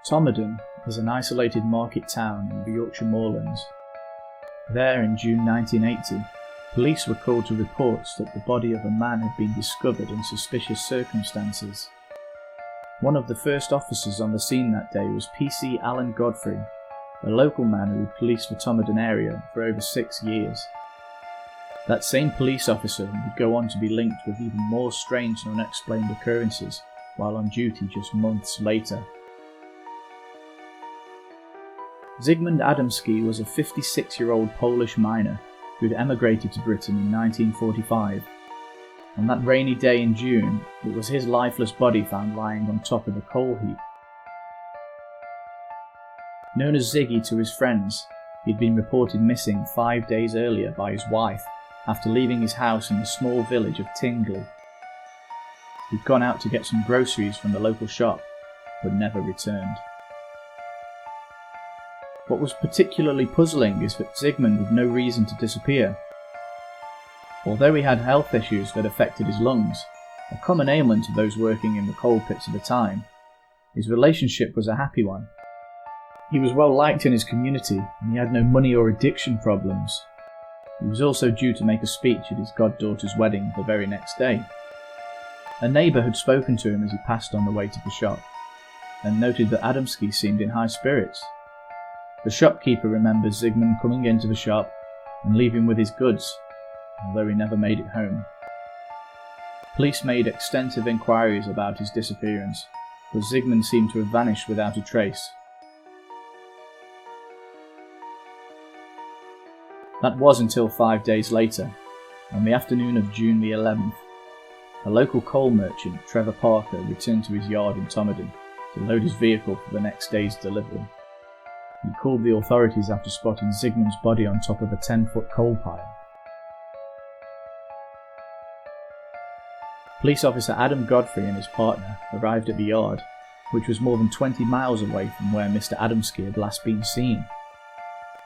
Todmorden is an isolated market town in the Yorkshire moorlands. There, in June 1980, police were called to reports that the body of a man had been discovered in suspicious circumstances. One of the first officers on the scene that day was PC Alan Godfrey, a local man who had policed the Todmorden area for over 6 years. That same police officer would go on to be linked with even more strange and unexplained occurrences while on duty just months later. Zigmund Adamski was a 56-year-old Polish miner who had emigrated to Britain in 1945. On that rainy day in June, it was his lifeless body found lying on top of a coal heap. Known as Ziggy to his friends, he had been reported missing 5 days earlier by his wife after leaving his house in the small village of Tingley. He'd gone out to get some groceries from the local shop, but never returned. What was particularly puzzling is that Zigmund had no reason to disappear. Although he had health issues that affected his lungs, a common ailment of those working in the coal pits at the time, his relationship was a happy one. He was well liked in his community and he had no money or addiction problems. He was also due to make a speech at his goddaughter's wedding the very next day. A neighbour had spoken to him as he passed on the way to the shop, and noted that Adamski seemed in high spirits. The shopkeeper remembers Zigmund coming into the shop and leaving with his goods, although he never made it home. Police made extensive inquiries about his disappearance, but Zigmund seemed to have vanished without a trace. That was until 5 days later, on the afternoon of June the 11th. A local coal merchant, Trevor Parker, returned to his yard in Todmorden to load his vehicle for the next day's delivery. He called the authorities after spotting Zigmund's body on top of a 10-foot coal pile. Police officer Adam Godfrey and his partner arrived at the yard, which was more than 20 miles away from where Mr. Adamski had last been seen.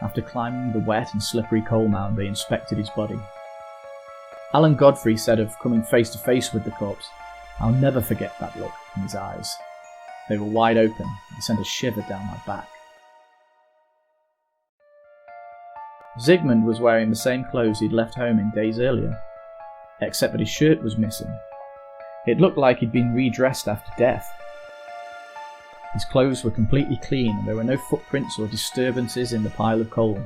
After climbing the wet and slippery coal mound, they inspected his body. Alan Godfrey said of coming face to face with the corpse, "I'll never forget that look in his eyes. They were wide open and sent a shiver down my back." Zigmund was wearing the same clothes he'd left home in days earlier, except that his shirt was missing. It looked like he'd been redressed after death. His clothes were completely clean and there were no footprints or disturbances in the pile of coal.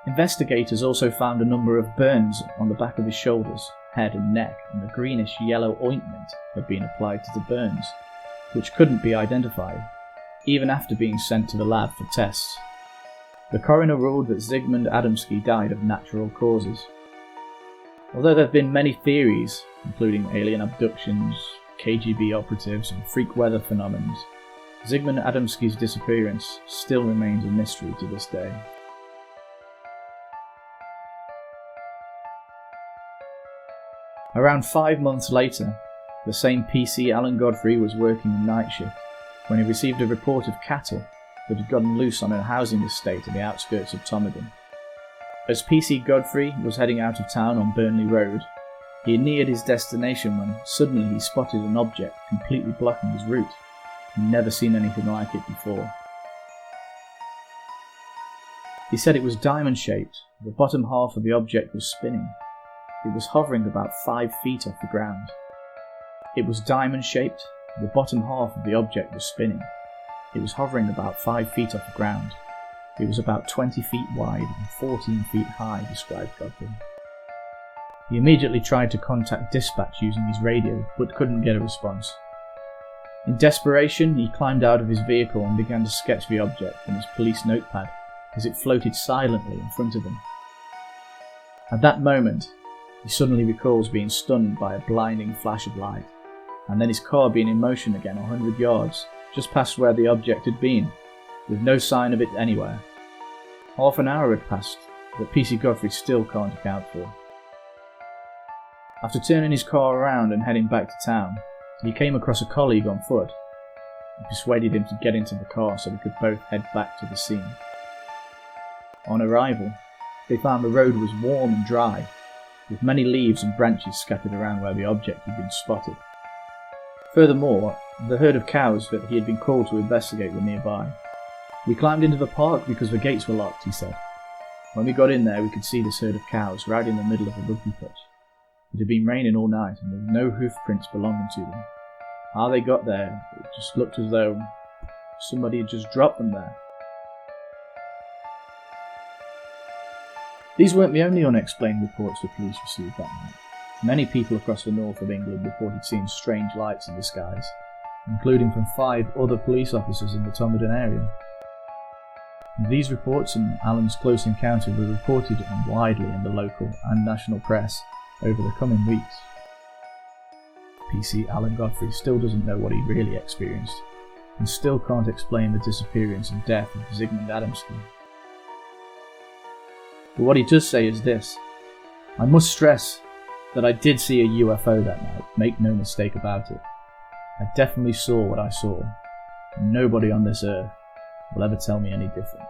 Investigators also found a number of burns on the back of his shoulders, head and neck, and a greenish-yellow ointment had been applied to the burns, which couldn't be identified, even after being sent to the lab for tests. The coroner ruled that Zigmund Adamski died of natural causes. Although there have been many theories, including alien abductions, KGB operatives and freak weather phenomena, Zigmund Adamski's disappearance still remains a mystery to this day. Around 5 months later, the same PC Alan Godfrey was working a night shift when he received a report of cattle that had gotten loose on a housing estate in the outskirts of Todmorden. As PC Godfrey was heading out of town on Burnley Road, he had neared his destination when suddenly he spotted an object completely blocking his route. He'd never seen anything like it before. He said it was diamond-shaped. The bottom half of the object was spinning. It was hovering about 5 feet off the ground. It was diamond-shaped. The bottom half of the object was spinning. It was hovering about 5 feet off the ground. It was about 20 feet wide and 14 feet high, described Godfrey. He immediately tried to contact dispatch using his radio, but couldn't get a response. In desperation, he climbed out of his vehicle and began to sketch the object in his police notepad as it floated silently in front of him. At that moment, he suddenly recalls being stunned by a blinding flash of light, and then his car being in motion again 100 yards, just past where the object had been, with no sign of it anywhere. Half an hour had passed, that PC Godfrey still can't account for. After turning his car around and heading back to town, he came across a colleague on foot and persuaded him to get into the car so they could both head back to the scene. On arrival, they found the road was warm and dry, with many leaves and branches scattered around where the object had been spotted. Furthermore, The herd of cows that he had been called to investigate were nearby. "We climbed into the park because the gates were locked," he said. "When we got in there, we could see this herd of cows right in the middle of a rugby pitch. It had been raining all night and there were no hoof prints belonging to them. How they got there, it just looked as though somebody had just dropped them there." These weren't the only unexplained reports the police received that night. Many people across the north of England reported seeing strange lights in the skies, including from 5 other police officers in the Todmorden area. These reports and Alan's close encounter were reported on widely in the local and national press over the coming weeks. PC Alan Godfrey still doesn't know what he really experienced, and still can't explain the disappearance and death of Zigmund Adamski. But what he does say is this: "I must stress that I did see a UFO that night, make no mistake about it. I definitely saw what I saw, and nobody on this earth will ever tell me any different."